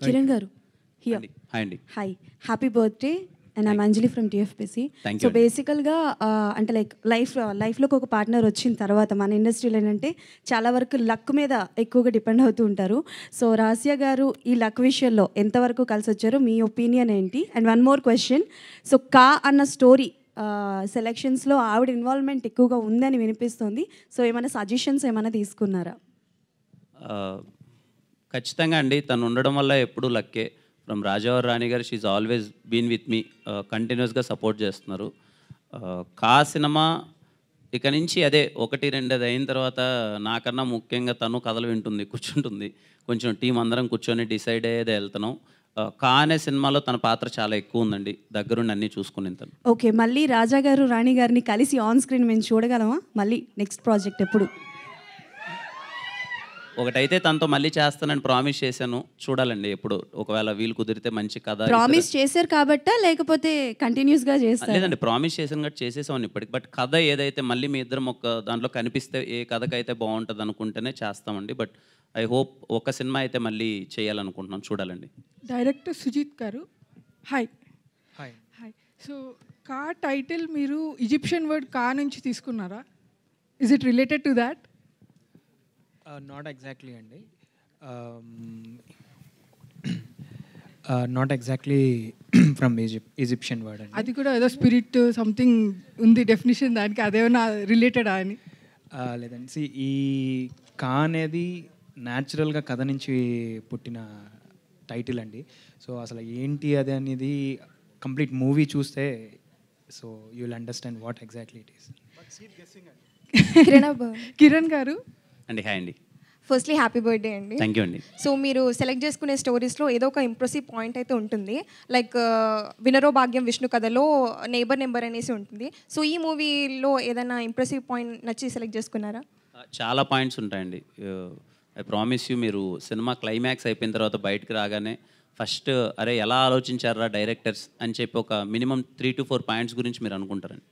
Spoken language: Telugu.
Kiran garu, here. Hi Andy. Hi. Happy birthday. And I'm Anjali from TFPC. Thank you. So బేసికల్గా అంటే లైక్ లైఫ్లోకి ఒక పార్ట్నర్ వచ్చిన తర్వాత మన ఇండస్ట్రీలో ఏంటంటే చాలా వరకు లక్ మీద ఎక్కువగా డిపెండ్ అవుతూ ఉంటారు. సో రాసియా గారు ఈ లక్ విషయంలో ఎంతవరకు కలిసి వచ్చారు, మీ ఒపీనియన్ ఏంటి? And one more question, so కా అన్న స్టోరీ సెలెక్షన్స్లో ఆవిడ ఇన్వాల్వ్మెంట్ ఎక్కువగా ఉందని వినిపిస్తుంది. సో ఏమైనా సజెషన్స్ ఏమైనా తీసుకున్నారా? ఖచ్చితంగా అండి, తను ఉండడం వల్ల ఎప్పుడు లక్కే. ఫ్రమ్ రాజావర్ రాణి గారు, she always been with me, కంటిన్యూస్గా సపోర్ట్ చేస్తున్నారు. కా సినిమా ఇక నుంచి అదే 1-2 అది అయిన తర్వాత నాకన్నా ముఖ్యంగా తను కథలు వింటుంది, కూర్చుంటుంది, కొంచెం టీం అందరం కూర్చొని డిసైడ్ అయ్యేదే వెళ్తున్నాం. కా అనే సినిమాలో తన పాత్ర చాలా ఎక్కువ ఉందండి, దగ్గరుండి అన్నీ చూసుకుని తను. ఓకే, మళ్ళీ రాజా గారు రాణి గారిని కలిసి ఆన్ స్క్రీన్ మేము చూడగలమా మళ్ళీ నెక్స్ట్ ప్రాజెక్ట్ ఎప్పుడు? ఒకటైతే తనతో మళ్ళీ చేస్తానని ప్రామిస్ చేశాను, చూడాలండి ఎప్పుడు, ఒకవేళ వీలు కుదిరితే మంచి కథ. ప్రామిస్ చేశారు కాబట్టా లేకపోతే కంటిన్యూస్గా చేస్తారు? లేదండి, ప్రామిస్ చేశాను కాబట్టి చేసేసామని ఇప్పటికి. బట్ కథ ఏదైతే మళ్ళీ మీ ఇద్దరం ఒక దాంట్లో కనిపిస్తే ఏ కథకైతే బాగుంటుంది అనుకుంటేనే చేస్తామండి. బట్ ఐ హోప్ ఒక సినిమా అయితే మళ్ళీ చేయాలనుకుంటున్నాం, చూడాలండి. Director Sujeeth garu, hi. Hi. Hi. So కా టైటిల్ మీరు ఈజిప్షియన్ వర్డ్ కా నుంచి తీసుకున్నారా? Is it related to that? Not exactly అండి, not exactly from Egyptian word అండి. అది కూడా ఏదో స్పిరిట్ సంథింగ్ ఉంది డెఫినేషన్, దానికి అదేమన్నా రిలేటెడా అని? లేదండి, ఈ కా అనేది న్యాచురల్గా కథ నుంచి పుట్టిన టైటిల్ అండి. సో అసలు ఏంటి అది అనేది కంప్లీట్ మూవీ చూస్తే so you will understand what exactly it is. Kiran గారు అండి, హాయ్ అండి. ఫస్ట్లీ హ్యాపీ బర్త్డే అండి. థ్యాంక్ యూ అండి. సో మీరు సెలెక్ట్ చేసుకునే స్టోరీస్లో ఏదో ఒక ఇంప్రెసివ్ పాయింట్ అయితే ఉంటుంది, లైక్ వినరో భాగ్యం విష్ణు కథలో నెంబర్ అనేసి ఉంటుంది. సో ఈ మూవీలో ఏదైనా ఇంప్రెసివ్ పాయింట్ నచ్చి సెలెక్ట్ చేసుకున్నారా? చాలా పాయింట్స్ ఉంటాయండి. ఐ ప్రామిస్ యూ, మీరు సినిమా క్లైమాక్స్ అయిపోయిన తర్వాత బయటకు రాగానే ఫస్ట్ అరే ఎలా ఆలోచించారా డైరెక్టర్స్ అని చెప్పి ఒక మినిమం 3 to 4 పాయింట్స్ గురించి మీరు అనుకుంటారండి.